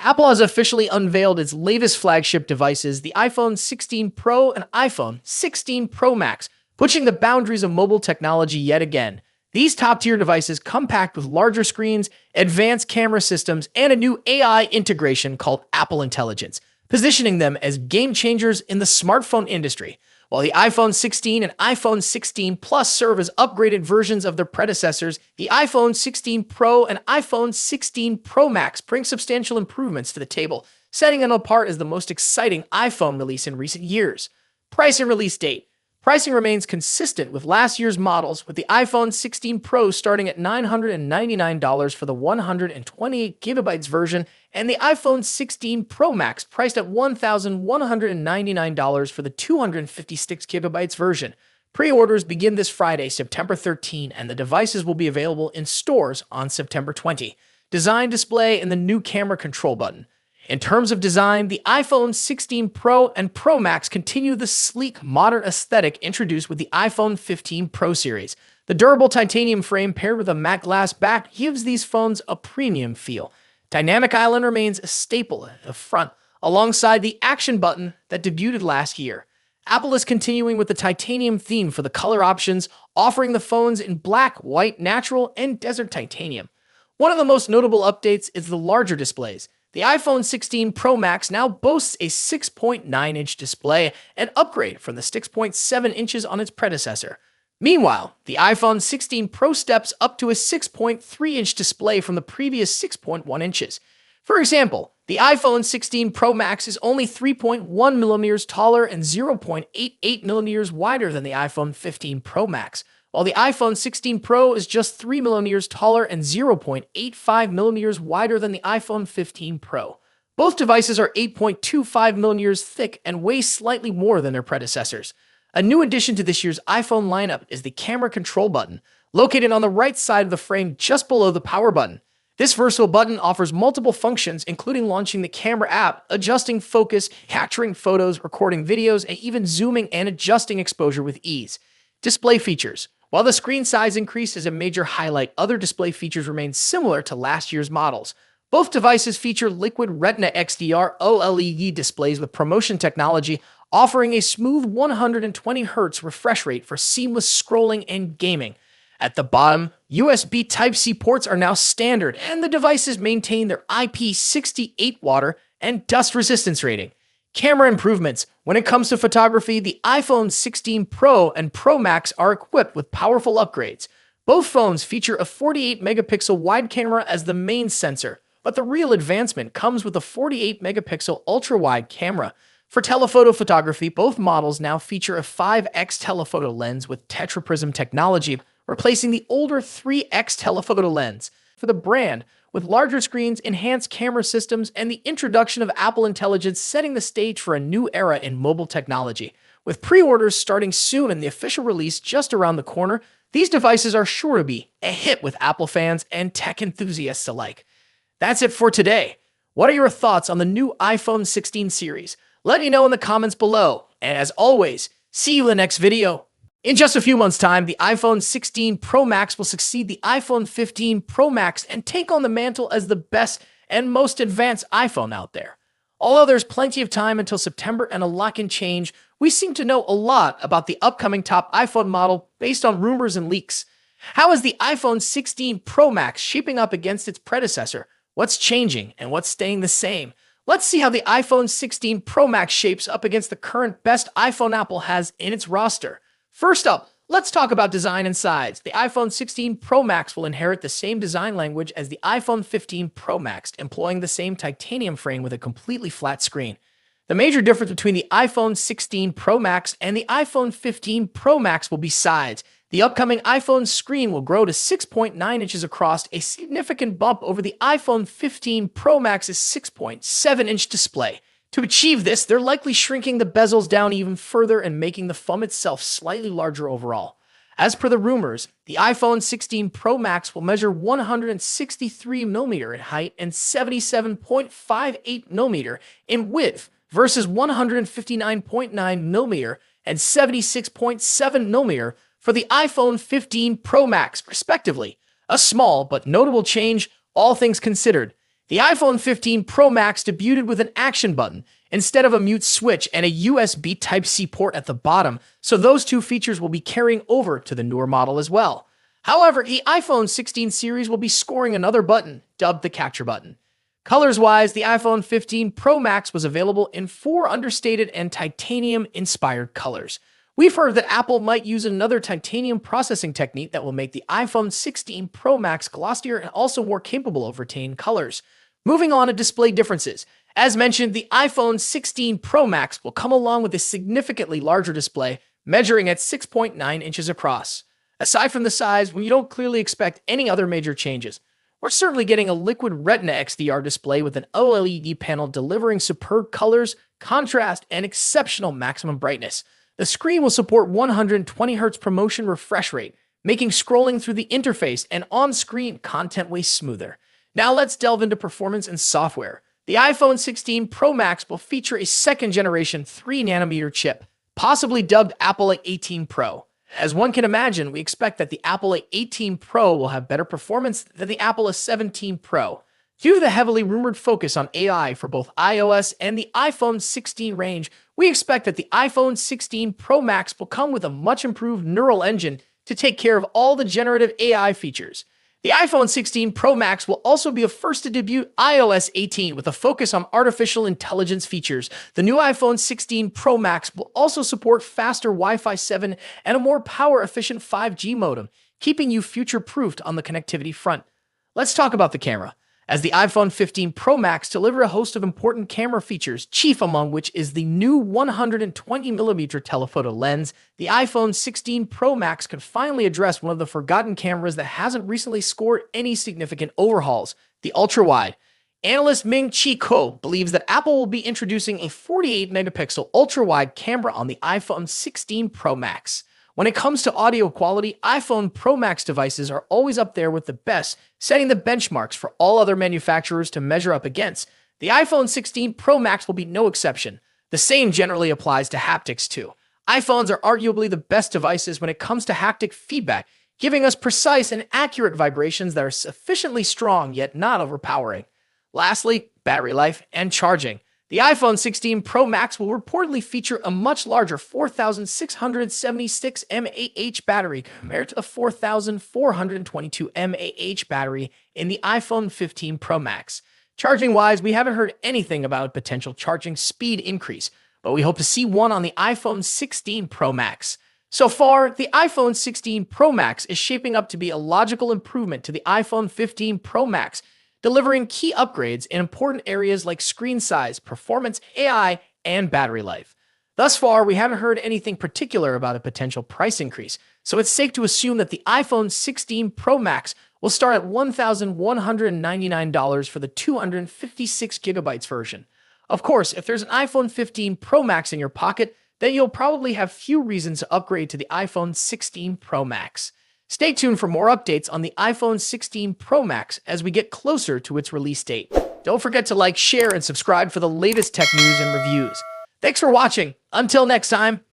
Apple has officially unveiled its latest flagship devices, the iPhone 16 Pro and iPhone 16 Pro Max, pushing the boundaries of mobile technology yet again. These top-tier devices come packed with larger screens, advanced camera systems, and a new AI integration called Apple Intelligence, positioning them as game changers in the smartphone industry. While the iPhone 16 and iPhone 16 Plus serve as upgraded versions of their predecessors, the iPhone 16 Pro and iPhone 16 Pro Max bring substantial improvements to the table, setting them apart as the most exciting iPhone release in recent years. Price and release date. Pricing remains consistent with last year's models, with the iPhone 16 Pro starting at $999 for the 128GB version and the iPhone 16 Pro Max priced at $1,199 for the 256GB version. Pre-orders begin this Friday, September 13, and the devices will be available in stores on September 20. Design, display, and the new camera control button. In terms of design, the iPhone 16 Pro and Pro Max continue the sleek, modern aesthetic introduced with the iPhone 15 Pro series. The durable titanium frame paired with a matte glass back gives these phones a premium feel. Dynamic Island remains a staple at the front, alongside the Action button that debuted last year. Apple is continuing with the titanium theme for the color options, offering the phones in black, white, natural, and desert titanium. One of the most notable updates is the larger displays. The iPhone 16 Pro Max now boasts a 6.9-inch display, an upgrade from the 6.7 inches on its predecessor. Meanwhile, the iPhone 16 Pro steps up to a 6.3-inch display from the previous 6.1 inches. For example, the iPhone 16 Pro Max is only 3.1mm taller and 0.88mm wider than the iPhone 15 Pro Max, while the iPhone 16 Pro is just 3mm taller and 0.85mm wider than the iPhone 15 Pro. Both devices are 8.25mm thick and weigh slightly more than their predecessors. A new addition to this year's iPhone lineup is the camera control button, located on the right side of the frame just below the power button. This versatile button offers multiple functions, including launching the camera app, adjusting focus, capturing photos, recording videos, and even zooming and adjusting exposure with ease. Display features. While the screen size increase is a major highlight, other display features remain similar to last year's models. Both devices feature Liquid Retina XDR OLED displays with ProMotion technology, offering a smooth 120Hz refresh rate for seamless scrolling and gaming. At the bottom, USB Type-C ports are now standard, and the devices maintain their IP68 water and dust resistance rating. Camera improvements. When it comes to photography, the iPhone 16 Pro and Pro Max are equipped with powerful upgrades. Both phones feature a 48-megapixel wide camera as the main sensor, but the real advancement comes with a 48-megapixel ultra-wide camera. For telephoto photography, both models now feature a 5x telephoto lens with tetraprism technology, replacing the older 3x telephoto lens. For the brand, with larger screens, enhanced camera systems, and the introduction of Apple Intelligence setting the stage for a new era in mobile technology. With pre-orders starting soon and the official release just around the corner, these devices are sure to be a hit with Apple fans and tech enthusiasts alike. That's it for today. What are your thoughts on the new iPhone 16 series? Let me know in the comments below. And as always, see you in the next video. In just a few months' time, the iPhone 16 Pro Max will succeed the iPhone 15 Pro Max and take on the mantle as the best and most advanced iPhone out there. Although there's plenty of time until September and a lot can change, we seem to know a lot about the upcoming top iPhone model based on rumors and leaks. How is the iPhone 16 Pro Max shaping up against its predecessor? What's changing and what's staying the same? Let's see how the iPhone 16 Pro Max shapes up against the current best iPhone Apple has in its roster. First up, let's talk about design and size. The iPhone 16 Pro Max will inherit the same design language as the iPhone 15 Pro Max, employing the same titanium frame with a completely flat screen. The major difference between the iPhone 16 Pro Max and the iPhone 15 Pro Max will be size. The upcoming iPhone screen will grow to 6.9 inches across, a significant bump over the iPhone 15 Pro Max's 6.7-inch display. To achieve this, they're likely shrinking the bezels down even further and making the phone itself slightly larger overall. As per the rumors, the iPhone 16 Pro Max will measure 163mm in height and 77.58mm in width versus 159.9mm and 76.7mm for the iPhone 15 Pro Max, respectively. A small but notable change, all things considered. The iPhone 15 Pro Max debuted with an action button instead of a mute switch and a USB Type-C port at the bottom, so those two features will be carrying over to the newer model as well. However, the iPhone 16 series will be scoring another button, dubbed the Capture button. Colors-wise, the iPhone 15 Pro Max was available in 4 understated and titanium-inspired colors. We've heard that Apple might use another titanium processing technique that will make the iPhone 16 Pro Max glossier and also more capable of retaining colors. Moving on to display differences. As mentioned, the iPhone 16 Pro Max will come along with a significantly larger display, measuring at 6.9 inches across. Aside from the size, when you don't clearly expect any other major changes, we're certainly getting a liquid Retina XDR display with an OLED panel delivering superb colors, contrast, and exceptional maximum brightness. The screen will support 120Hz ProMotion refresh rate, making scrolling through the interface and on-screen content way smoother. Now let's delve into performance and software. The iPhone 16 Pro Max will feature a second-generation 3nm chip, possibly dubbed Apple A18 Pro. As one can imagine, we expect that the Apple A18 Pro will have better performance than the Apple A17 Pro. Due to the heavily rumored focus on AI for both iOS and the iPhone 16 range, we expect that the iPhone 16 Pro Max will come with a much improved neural engine to take care of all the generative AI features. The iPhone 16 Pro Max will also be a first to debut iOS 18 with a focus on artificial intelligence features. The new iPhone 16 Pro Max will also support faster Wi-Fi 7 and a more power-efficient 5G modem, keeping you future-proofed on the connectivity front. Let's talk about the camera. As the iPhone 15 Pro Max delivers a host of important camera features, chief among which is the new 120mm telephoto lens, the iPhone 16 Pro Max could finally address one of the forgotten cameras that hasn't recently scored any significant overhauls, the ultra-wide. Analyst Ming-Chi Kuo believes that Apple will be introducing a 48-megapixel ultra-wide camera on the iPhone 16 Pro Max. When it comes to audio quality, iPhone Pro Max devices are always up there with the best, setting the benchmarks for all other manufacturers to measure up against. The iPhone 16 Pro Max will be no exception. The same generally applies to haptics too. iPhones are arguably the best devices when it comes to haptic feedback, giving us precise and accurate vibrations that are sufficiently strong yet not overpowering. Lastly, battery life and charging. The iPhone 16 Pro Max will reportedly feature a much larger 4,676 mAh battery compared to the 4,422 mAh battery in the iPhone 15 Pro Max. Charging-wise, we haven't heard anything about a potential charging speed increase, but we hope to see one on the iPhone 16 Pro Max. So far, the iPhone 16 Pro Max is shaping up to be a logical improvement to the iPhone 15 Pro Max, delivering key upgrades in important areas like screen size, performance, AI, and battery life. Thus far, we haven't heard anything particular about a potential price increase, so it's safe to assume that the iPhone 16 Pro Max will start at $1,199 for the 256GB version. Of course, if there's an iPhone 15 Pro Max in your pocket, then you'll probably have few reasons to upgrade to the iPhone 16 Pro Max. Stay tuned for more updates on the iPhone 16 Pro Max as we get closer to its release date. Don't forget to like, share, and subscribe for the latest tech news and reviews. Thanks for watching. Until next time.